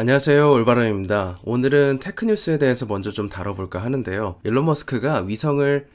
안녕하세요, 올바름입니다. 오늘은 테크뉴스에 대해서 먼저 좀 다뤄볼까 하는데요. 일론 머스크가 위성을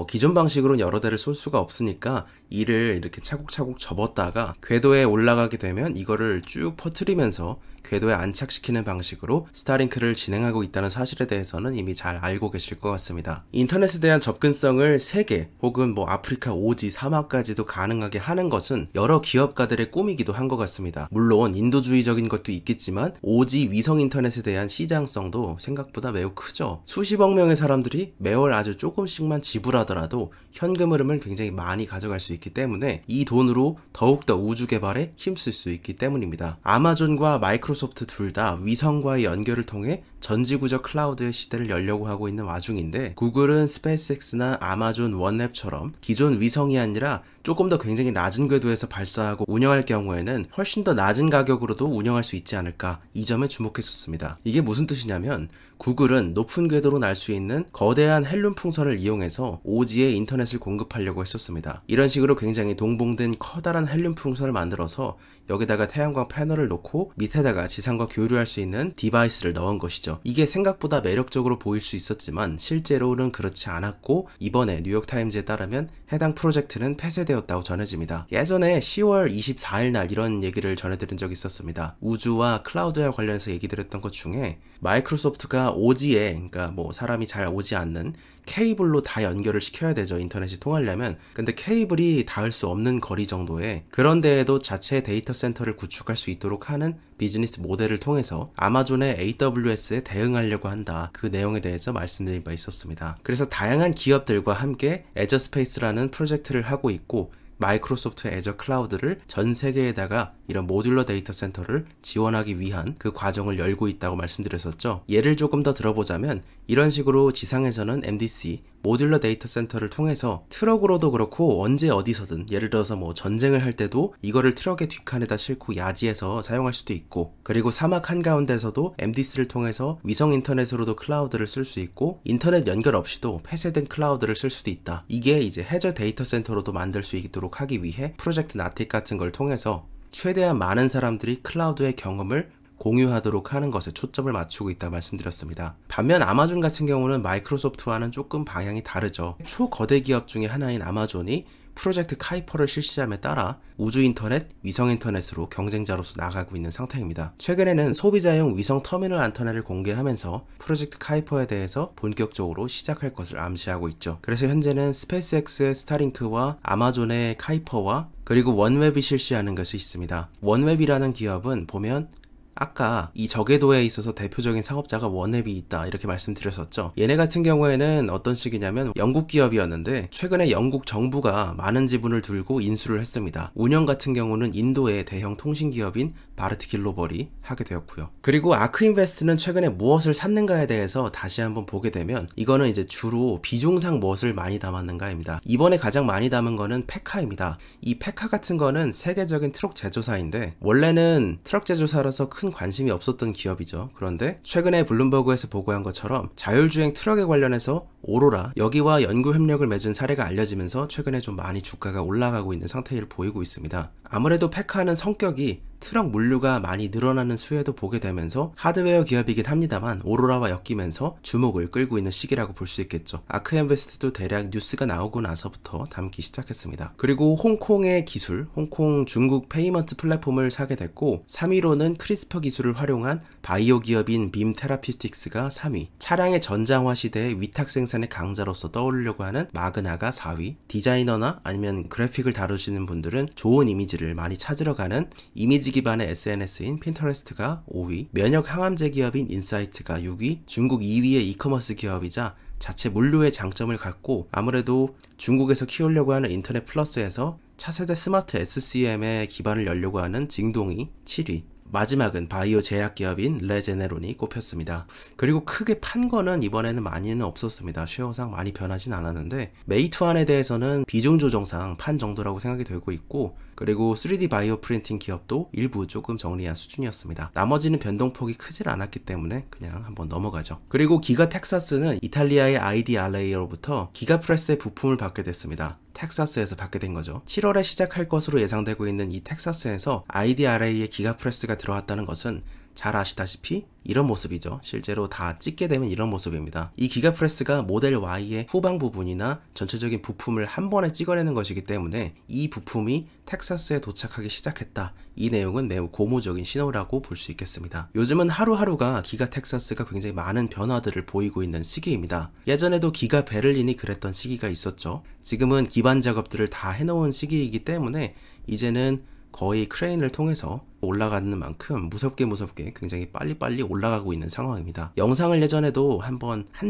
기존 방식으로는 여러 대를 쏠 수가 없으니까 이를 이렇게 차곡차곡 접었다가 궤도에 올라가게 되면 이거를 쭉 퍼뜨리면서 궤도에 안착시키는 방식으로 스타링크를 진행하고 있다는 사실에 대해서는 이미 잘 알고 계실 것 같습니다. 인터넷에 대한 접근성을 세계 혹은 아프리카 오지 사막까지도 가능하게 하는 것은 여러 기업가들의 꿈이기도 한 것 같습니다. 물론 인도주의적인 것도 있겠지만 오지 위성 인터넷에 대한 시장성도 생각보다 매우 크죠. 수십억 명의 사람들이 매월 아주 조금씩만 지불하더라도 현금 흐름을 굉장히 많이 가져갈 수 있기 때문에 이 돈으로 더욱더 우주 개발에 힘쓸 수 있기 때문입니다. 아마존과 마이크로소프트 둘 다 위성과의 연결을 통해 전지구적 클라우드의 시대를 열려고 하고 있는 와중인데, 구글은 스페이스X나 아마존 원랩처럼 기존 위성이 아니라 조금 더 굉장히 낮은 궤도에서 발사하고 운영할 경우에는 훨씬 더 낮은 가격으로도 운영할 수 있지 않을까, 이 점에 주목했었습니다. 이게 무슨 뜻이냐면, 구글은 높은 궤도로 날 수 있는 거대한 헬륨 풍선을 이용해서 오지에 인터넷을 공급하려고 했었습니다. 이런 식으로 굉장히 동봉된 커다란 헬륨 풍선을 만들어서 여기다가 태양광 패널을 놓고 밑에다가 지상과 교류할 수 있는 디바이스를 넣은 것이죠. 이게 생각보다 매력적으로 보일 수 있었지만 실제로는 그렇지 않았고, 이번에 뉴욕타임즈에 따르면 해당 프로젝트는 폐쇄되었다고 전해집니다. 예전에 10월 24일 날 이런 얘기를 전해드린 적이 있었습니다. 우주와 클라우드와 관련해서 얘기 드렸던 것 중에 마이크로소프트가 오지에, 그러니까 사람이 잘 오지 않는 케이블로 다 연결을 시켜야 되죠, 인터넷이 통하려면. 근데 케이블이 닿을 수 없는 거리 정도에, 그런 데에도 자체 데이터 센터를 구축할 수 있도록 하는 비즈니스 모델을 통해서 아마존의 AWS에 대응하려고 한다, 그 내용에 대해서 말씀드린 바 있었습니다. 그래서 다양한 기업들과 함께 애저 스페이스라는 프로젝트를 하고 있고, 마이크로소프트 애저 클라우드를 전 세계에다가 이런 모듈러 데이터 센터를 지원하기 위한 그 과정을 열고 있다고 말씀드렸었죠. 예를 조금 더 들어보자면, 이런 식으로 지상에서는 MDC 모듈러 데이터 센터를 통해서 트럭으로도 그렇고 언제 어디서든, 예를 들어서 전쟁을 할 때도 이거를 트럭의 뒷칸에다 싣고 야지에서 사용할 수도 있고, 그리고 사막 한가운데서도 MDC를 통해서 위성 인터넷으로도 클라우드를 쓸 수 있고, 인터넷 연결 없이도 폐쇄된 클라우드를 쓸 수도 있다. 이게 이제 해저 데이터 센터로도 만들 수 있도록 하기 위해 프로젝트 나틱 같은 걸 통해서 최대한 많은 사람들이 클라우드의 경험을 공유하도록 하는 것에 초점을 맞추고 있다고 말씀드렸습니다. 반면 아마존 같은 경우는 마이크로소프트와는 조금 방향이 다르죠. 초거대 기업 중에 하나인 아마존이 프로젝트 카이퍼를 실시함에 따라 우주 인터넷, 위성 인터넷으로 경쟁자로서 나가고 있는 상태입니다. 최근에는 소비자용 위성 터미널 안테나를 공개하면서 프로젝트 카이퍼에 대해서 본격적으로 시작할 것을 암시하고 있죠. 그래서 현재는 스페이스X의 스타링크와 아마존의 카이퍼와 그리고 원웹이 실시하는 것이 있습니다. 원웹이라는 기업은 보면 아까 이 저궤도에 있어서 대표적인 사업자가 원웹이 있다, 이렇게 말씀드렸었죠. 얘네 같은 경우에는 어떤 식이냐면 영국 기업이었는데 최근에 영국 정부가 많은 지분을 들고 인수를 했습니다. 운영 같은 경우는 인도의 대형 통신기업인 바르트 글로벌이 하게 되었고요. 그리고 아크인베스트는 최근에 무엇을 샀는가에 대해서 다시 한번 보게 되면, 이거는 이제 주로 비중상 무엇을 많이 담았는가입니다. 이번에 가장 많이 담은 거는 페카입니다. 이 페카 같은 거는 세계적인 트럭 제조사인데, 원래는 트럭 제조사라서 큰 관심이 없었던 기업이죠. 그런데 최근에 블룸버그에서 보고한 것처럼 자율주행 트럭에 관련해서 오로라, 여기와 연구 협력을 맺은 사례가 알려지면서 최근에 좀 많이 주가가 올라가고 있는 상태를 보이고 있습니다. 아무래도 페카는 성격이 트럭 물류가 많이 늘어나는 수혜도 보게 되면서 하드웨어 기업이긴 합니다만 오로라와 엮이면서 주목을 끌고 있는 시기라고 볼 수 있겠죠. 아크인베스트도 대략 뉴스가 나오고 나서부터 담기 시작했습니다. 그리고 홍콩의 기술, 홍콩 중국 페이먼트 플랫폼을 사게 됐고, 3위로는 크리스퍼 기술을 활용한 바이오 기업인 빔 테라피스틱스가 3위, 차량의 전장화 시대의 위탁 생산의 강자로서 떠오르려고 하는 마그나가 4위, 디자이너나 아니면 그래픽을 다루시는 분들은 좋은 이미지를 많이 찾으러 가는 이미지 기반의 SNS인 핀터레스트가 5위, 면역 항암제 기업인 인사이트가 6위, 중국 2위의 이커머스 기업이자 자체 물류의 장점을 갖고 아무래도 중국에서 키우려고 하는 인터넷 플러스에서 차세대 스마트 SCM의 기반을 열려고 하는 징동이 7위, 마지막은 바이오 제약 기업인 레제네론이 꼽혔습니다. 그리고 크게 판 거는 이번에는 많이는 없었습니다. 쉐어상 많이 변하진 않았는데, 메이투안에 대해서는 비중 조정상 판 정도라고 생각이 되고 있고, 그리고 3D 바이오 프린팅 기업도 일부 조금 정리한 수준이었습니다. 나머지는 변동폭이 크질 않았기 때문에 그냥 한번 넘어가죠. 그리고 기가 텍사스는 이탈리아의 IDRA로부터 기가프레스의 부품을 받게 됐습니다. 텍사스에서 받게 된 거죠. 7월에 시작할 것으로 예상되고 있는 이 텍사스에서 IDRA의 기가프레스가 들어왔다는 것은 잘 아시다시피 이런 모습이죠. 실제로 다 찍게 되면 이런 모습입니다. 이 기가프레스가 모델 Y의 후방 부분이나 전체적인 부품을 한 번에 찍어내는 것이기 때문에 이 부품이 텍사스에 도착하기 시작했다. 이 내용은 매우 고무적인 신호라고 볼 수 있겠습니다. 요즘은 하루하루가 기가 텍사스가 굉장히 많은 변화들을 보이고 있는 시기입니다. 예전에도 기가 베를린이 그랬던 시기가 있었죠. 지금은 기반 작업들을 다 해놓은 시기이기 때문에 이제는 거의 크레인을 통해서 올라가는 만큼 무섭게 굉장히 빨리빨리 올라가고 있는 상황입니다. 영상을 예전에도 한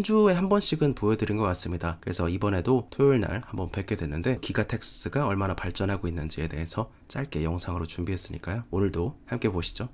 주에 한 번씩은 보여드린 것 같습니다. 그래서 이번에도 토요일날 한번 뵙게 됐는데 기가 텍사스가 얼마나 발전하고 있는지에 대해서 짧게 영상으로 준비했으니까요. 오늘도 함께 보시죠.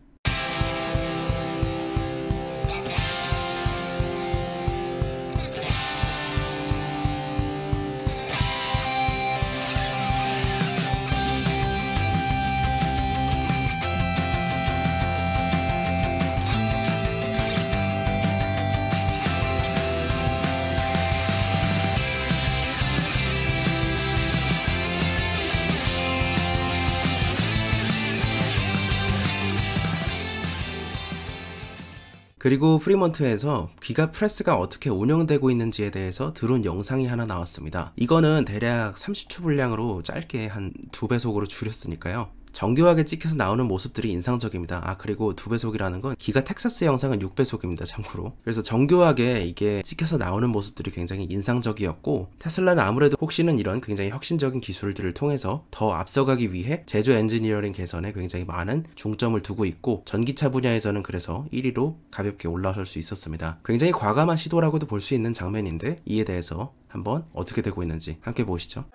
그리고 프리먼트에서 기가프레스가 어떻게 운영되고 있는지에 대해서 드론 영상이 하나 나왔습니다. 이거는 대략 30초 분량으로 짧게 한 2배속으로 줄였으니까요. 정교하게 찍혀서 나오는 모습들이 인상적입니다. 그리고 2배속이라는 건 기가 텍사스 영상은 6배속입니다. 참고로. 그래서 정교하게 이게 찍혀서 나오는 모습들이 굉장히 인상적이었고, 테슬라는 아무래도 혹시는 이런 굉장히 혁신적인 기술들을 통해서 더 앞서가기 위해 제조 엔지니어링 개선에 굉장히 많은 중점을 두고 있고, 전기차 분야에서는 그래서 1위로 가볍게 올라설 수 있었습니다. 굉장히 과감한 시도라고도 볼 수 있는 장면인데, 이에 대해서 한번 어떻게 되고 있는지 함께 보시죠.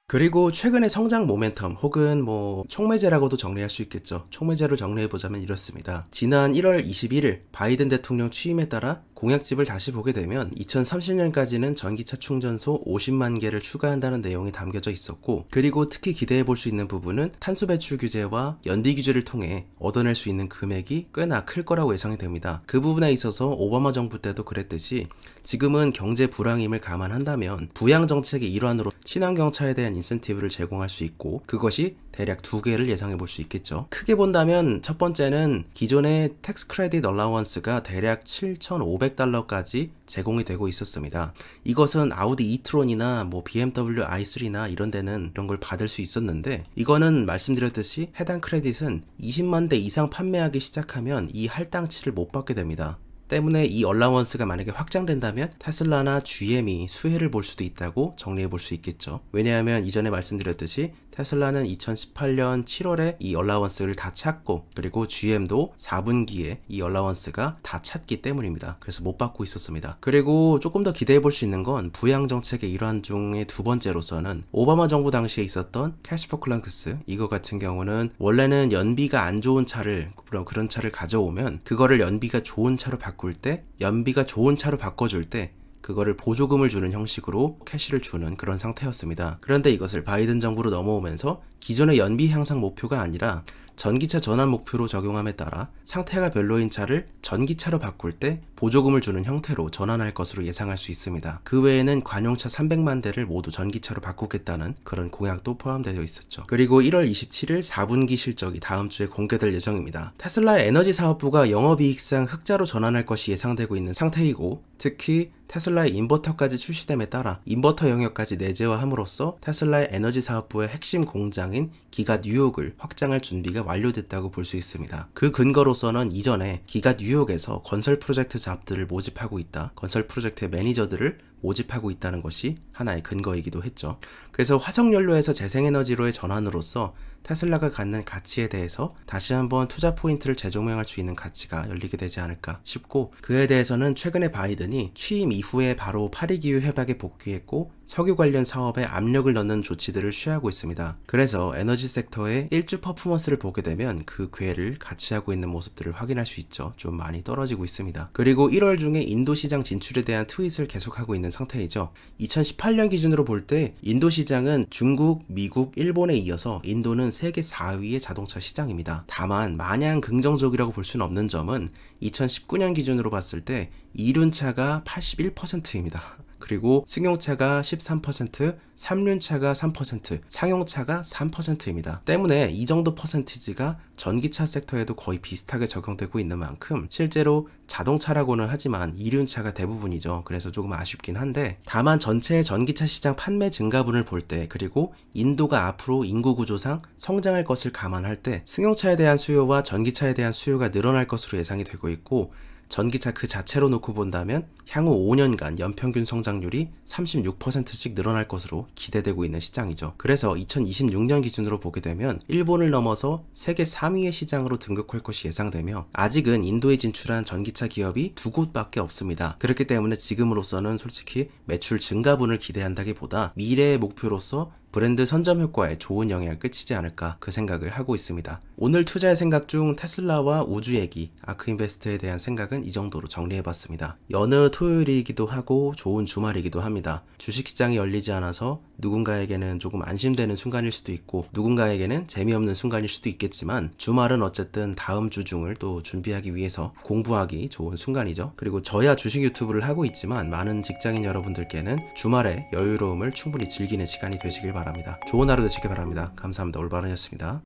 그리고 최근의 성장 모멘텀 혹은 촉매제라고도 정리할 수 있겠죠. 촉매제로 정리해보자면 이렇습니다. 지난 1월 21일 바이든 대통령 취임에 따라 공약집을 다시 보게 되면 2030년까지는 전기차 충전소 50만 개를 추가한다는 내용이 담겨져 있었고, 그리고 특히 기대해 볼 수 있는 부분은 탄소 배출 규제와 연비 규제를 통해 얻어낼 수 있는 금액이 꽤나 클 거라고 예상이 됩니다. 그 부분에 있어서 오바마 정부 때도 그랬듯이 지금은 경제 불황임을 감안한다면 부양 정책의 일환으로 친환경차에 대한 인센티브를 제공할 수 있고, 그것이 대략 2개를 예상해 볼 수 있겠죠. 크게 본다면 첫 번째는 기존의 텍스 크레딧 얼라원스가 대략 7,500달러까지 제공이 되고 있었습니다. 이것은 아우디 이트론이나 BMW i3나 이런 데는 이런 걸 받을 수 있었는데, 이거는 말씀드렸듯이 해당 크레딧은 20만 대 이상 판매하기 시작하면 이 할당치를 못 받게 됩니다. 때문에 이 얼라원스가 만약에 확장된다면 테슬라나 GM이 수혜를 볼 수도 있다고 정리해 볼 수 있겠죠. 왜냐하면 이전에 말씀드렸듯이 테슬라는 2018년 7월에 이 얼라원스를 다 찾고, 그리고 GM도 4분기에 이 얼라원스가 다 찾기 때문입니다. 그래서 못 받고 있었습니다. 그리고 조금 더 기대해 볼 수 있는 건 부양 정책의 일환 중에 두 번째로서는 오바마 정부 당시에 있었던 캐시 포 클렁크스, 이거 같은 경우는 원래는 연비가 안 좋은 차를, 그런 차를 가져오면 그거를 연비가 좋은 차로 바꿀 때, 연비가 좋은 차로 바꿔줄 때 그거를 보조금을 주는 형식으로 캐시를 주는 그런 상태였습니다. 그런데 이것을 바이든 정부로 넘어오면서 기존의 연비 향상 목표가 아니라 전기차 전환 목표로 적용함에 따라 상태가 별로인 차를 전기차로 바꿀 때 보조금을 주는 형태로 전환할 것으로 예상할 수 있습니다. 그 외에는 관용차 300만 대를 모두 전기차로 바꾸겠다는 그런 공약도 포함되어 있었죠. 그리고 1월 27일 4분기 실적이 다음 주에 공개될 예정입니다. 테슬라의 에너지 사업부가 영업이익상 흑자로 전환할 것이 예상되고 있는 상태이고, 특히 테슬라의 인버터까지 출시됨에 따라 인버터 영역까지 내재화함으로써 테슬라의 에너지 사업부의 핵심 공장인 기가 뉴욕을 확장할 준비가 완료됐다고 볼 수 있습니다. 그 근거로서는 이전에 기가 뉴욕에서 건설 프로젝트 잡들을 모집하고 있다, 건설 프로젝트의 매니저들을 모집하고 있다는 것이 하나의 근거이기도 했죠. 그래서 화석연료에서 재생에너지로의 전환으로서 테슬라가 갖는 가치에 대해서 다시 한번 투자 포인트를 재조명할 수 있는 가치가 열리게 되지 않을까 싶고, 그에 대해서는 최근에 바이든이 취임 이후에 바로 파리기후 협약에 복귀했고 석유 관련 사업에 압력을 넣는 조치들을 취하고 있습니다. 그래서 에너지 섹터의 일주 퍼포먼스를 보게 되면 그 궤를 같이 하고 있는 모습들을 확인할 수 있죠. 좀 많이 떨어지고 있습니다. 그리고 1월 중에 인도 시장 진출에 대한 트윗을 계속하고 있는 상태이죠. 2018년 기준으로 볼 때 인도 시장은 중국, 미국, 일본에 이어서 인도는 세계 4위의 자동차 시장입니다. 다만 마냥 긍정적이라고 볼 수는 없는 점은 2019년 기준으로 봤을 때 이륜차가 81%입니다. 그리고 승용차가 13%, 3륜차가 3%, 상용차가 3%입니다. 때문에 이 정도 퍼센티지가 전기차 섹터에도 거의 비슷하게 적용되고 있는 만큼 실제로 자동차라고는 하지만 이륜차가 대부분이죠. 그래서 조금 아쉽긴 한데, 다만 전체 전기차 시장 판매 증가분을 볼 때, 그리고 인도가 앞으로 인구 구조상 성장할 것을 감안할 때 승용차에 대한 수요와 전기차에 대한 수요가 늘어날 것으로 예상이 되고 있고, 전기차 그 자체로 놓고 본다면 향후 5년간 연평균 성장률이 36%씩 늘어날 것으로 기대되고 있는 시장이죠. 그래서 2026년 기준으로 보게 되면 일본을 넘어서 세계 3위의 시장으로 등극할 것이 예상되며, 아직은 인도에 진출한 전기차 기업이 두 곳밖에 없습니다. 그렇기 때문에 지금으로서는 솔직히 매출 증가분을 기대한다기보다 미래의 목표로서 브랜드 선점 효과에 좋은 영향을 끼치지 않을까, 그 생각을 하고 있습니다. 오늘 투자의 생각 중 테슬라와 우주 얘기, 아크인베스트에 대한 생각은 이 정도로 정리해봤습니다. 여느 토요일이기도 하고 좋은 주말이기도 합니다. 주식시장이 열리지 않아서 누군가에게는 조금 안심되는 순간일 수도 있고 누군가에게는 재미없는 순간일 수도 있겠지만, 주말은 어쨌든 다음 주 중을 또 준비하기 위해서 공부하기 좋은 순간이죠. 그리고 저야 주식 유튜브를 하고 있지만 많은 직장인 여러분들께는 주말에 여유로움을 충분히 즐기는 시간이 되시길 바랍니다. 좋은 하루 되시길 바랍니다. 감사합니다. 올바른이었습니다.